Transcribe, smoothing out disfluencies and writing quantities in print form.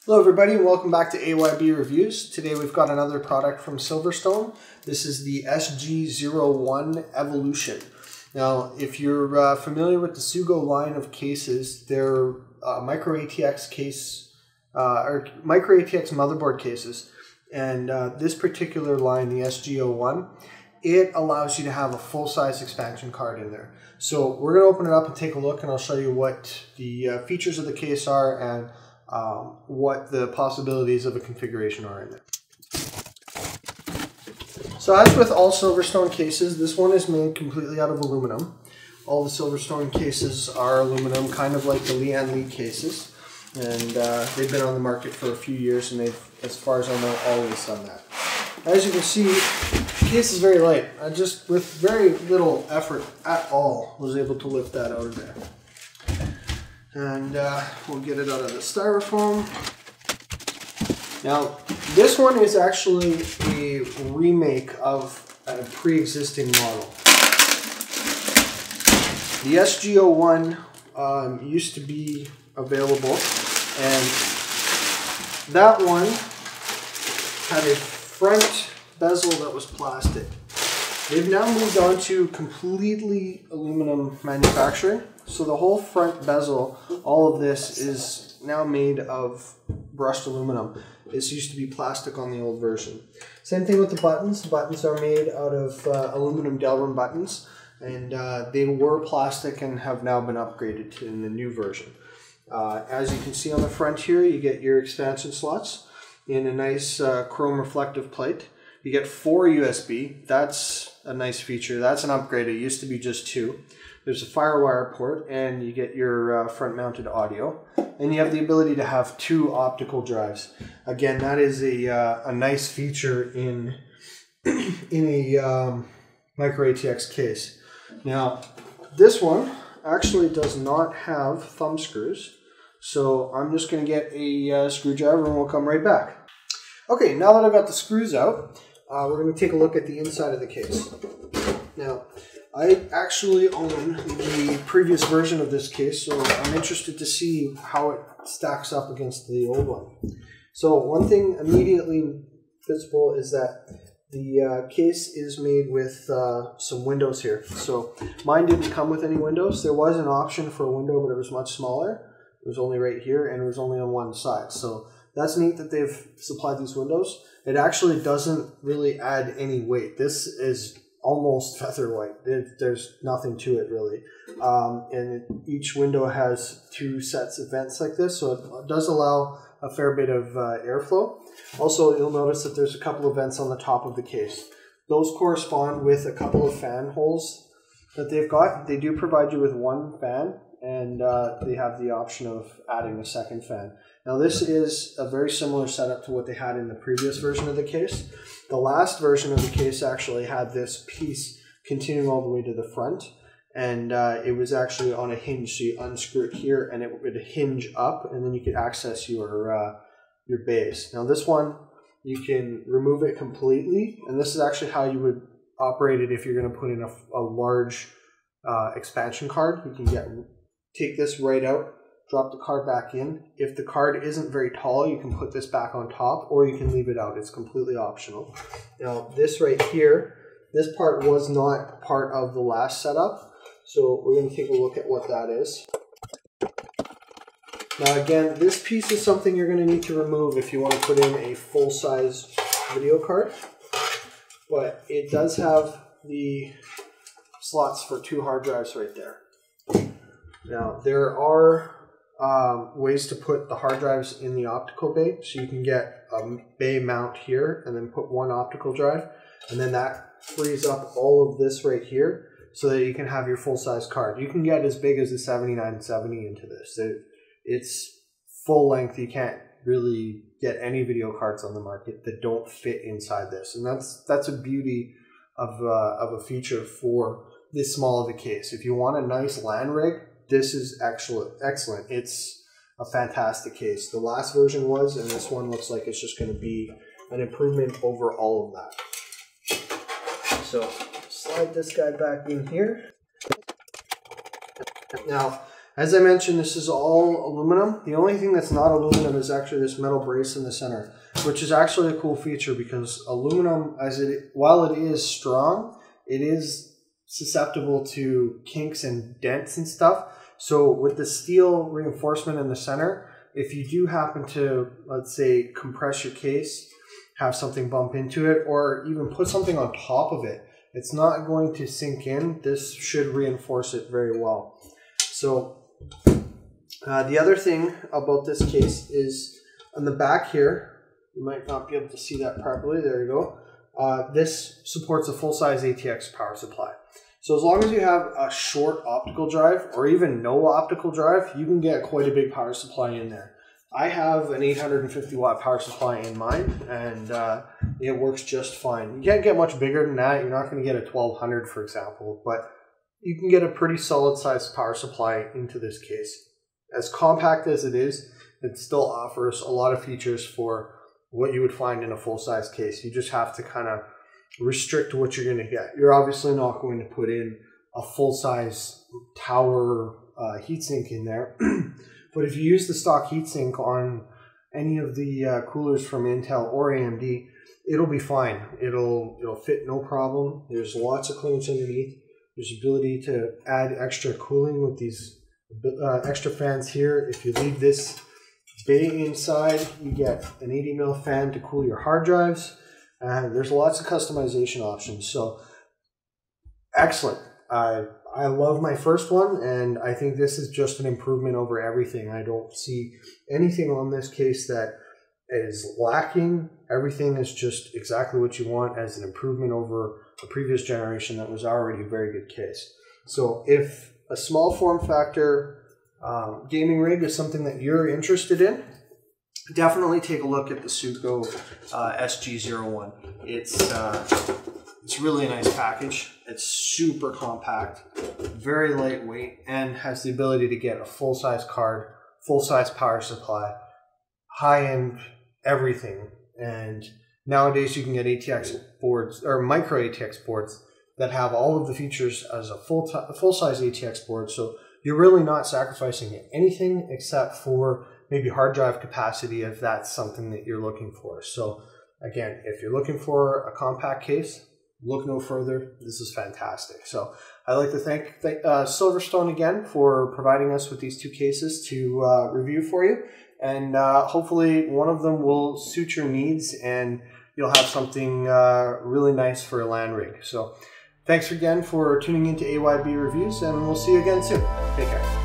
Hello everybody and welcome back to AYB Reviews. Today we've got another product from Silverstone. This is the SG01 Evolution. Now if you're familiar with the Sugo line of cases, they're micro ATX case or micro ATX motherboard cases, and this particular line, the SG01, it allows you to have a full-size expansion card in there. So we're going to open it up and take a look, and I'll show you what the features of the case are and what the possibilities of a configuration are in there. So as with all Silverstone cases, this one is made completely out of aluminum. All the Silverstone cases are aluminum, kind of like the Lee cases, and they've been on the market for a few years, and they've, as far as I know, always done that. As you can see, the case is very light. I just, with very little effort at all, was able to lift that out of there. And we'll get it out of the styrofoam. Now, this one is actually a remake of a pre-existing model. The SG01 used to be available, and that one had a front bezel that was plastic. They've now moved on to completely aluminum manufacturing. So the whole front bezel, all of this is now made of brushed aluminum. This used to be plastic on the old version. Same thing with the buttons. The buttons are made out of aluminum Delrin buttons, and they were plastic and have now been upgraded to in the new version. As you can see on the front here, you get your expansion slots in a nice chrome reflective plate. You get 4 USB. That's a nice feature. That's an upgrade. It used to be just 2. There's a FireWire port, and you get your front-mounted audio. And you have the ability to have 2 optical drives. Again, that is a nice feature in a micro ATX case. Now, this one actually does not have thumb screws, so I'm just going to get a screwdriver and we'll come right back. Okay, now that I've got the screws out, we're going to take a look at the inside of the case. Now, I actually own the previous version of this case, so I'm interested to see how it stacks up against the old one. So one thing immediately visible is that the case is made with some windows here. So mine didn't come with any windows. There was an option for a window, but it was much smaller. It was only right here, and it was only on one side. So that's neat that they've supplied these windows. It actually doesn't really add any weight. This is almost featherweight. There's nothing to it really. And each window has 2 sets of vents like this, so it does allow a fair bit of airflow. Also, you'll notice that there's a couple of vents on the top of the case. Those correspond with a couple of fan holes that they've got. They do provide you with 1 fan, and they have the option of adding a second fan. Now this is a very similar setup to what they had in the previous version of the case. The last version of the case actually had this piece continuing all the way to the front, and it was actually on a hinge, so you unscrew it here and it would hinge up, and then you could access your base. Now this one, you can remove it completely, and this is actually how you would operate it if you're going to put in a large expansion card. You can take this right out, drop the card back in. If the card isn't very tall, you can put this back on top, or you can leave it out. It's completely optional. Now this right here, this part was not part of the last setup, so we're going to take a look at what that is. Now again, this piece is something you're going to need to remove if you want to put in a full-size video card, but it does have the slots for 2 hard drives right there. Now there are ways to put the hard drives in the optical bay, so you can get a bay mount here and then put 1 optical drive, and then that frees up all of this right here so that you can have your full-size card. You can get as big as a 7970 into this. It's full length. You can't really get any video cards on the market that don't fit inside this, and that's a beauty of a feature for this small of a case. If you want a nice LAN rig, this is excellent. It's a fantastic case. The last version was, and this one looks like it's just going to be an improvement over all of that. So slide this guy back in here. Now, As I mentioned, this is all aluminum. The only thing that's not aluminum is actually this metal brace in the center, which is actually a cool feature because aluminum, while it is strong, it is susceptible to kinks and dents and stuff. So with the steel reinforcement in the center, if you do happen to, let's say, compress your case, have something bump into it, or even put something on top of it, it's not going to sink in. This should reinforce it very well. So the other thing about this case is on the back here, you might not be able to see that properly. There you go. This supports a full-size ATX power supply. So as long as you have a short optical drive or even no optical drive, you can get quite a big power supply in there. I have an 850 watt power supply in mine, and it works just fine. You can't get much bigger than that. You're not going to get a 1200, for example, but you can get a pretty solid sized power supply into this case. As compact as it is, it still offers a lot of features for what you would find in a full-size case. You just have to kind of restrict what you're going to get. You're obviously not going to put in a full-size tower heatsink in there. But if you use the stock heatsink on any of the coolers from Intel or AMD, it'll be fine. It'll fit no problem. There's lots of clearance underneath. There's ability to add extra cooling with these extra fans here. If you leave this bay inside, you get an 80 mil fan to cool your hard drives. There's lots of customization options. So excellent. I love my first one, and I think this is just an improvement over everything. I don't see anything on this case that is lacking. Everything is just exactly what you want as an improvement over a previous generation that was already a very good case. So if a small form factor gaming rig is something that you're interested in, definitely take a look at the Sugo SG01. It's really a nice package. It's super compact, very lightweight, and has the ability to get a full-size card, full-size power supply, high-end everything. And nowadays you can get ATX boards or micro ATX boards that have all of the features as a full-size ATX board. So you're really not sacrificing anything except for maybe hard drive capacity if that's something that you're looking for. So again, if you're looking for a compact case, look no further. This is fantastic. So I'd like to thank Silverstone again for providing us with these two cases to review for you. And hopefully one of them will suit your needs and you'll have something really nice for a LAN rig. So thanks again for tuning into AYB Reviews, and we'll see you again soon. Take care.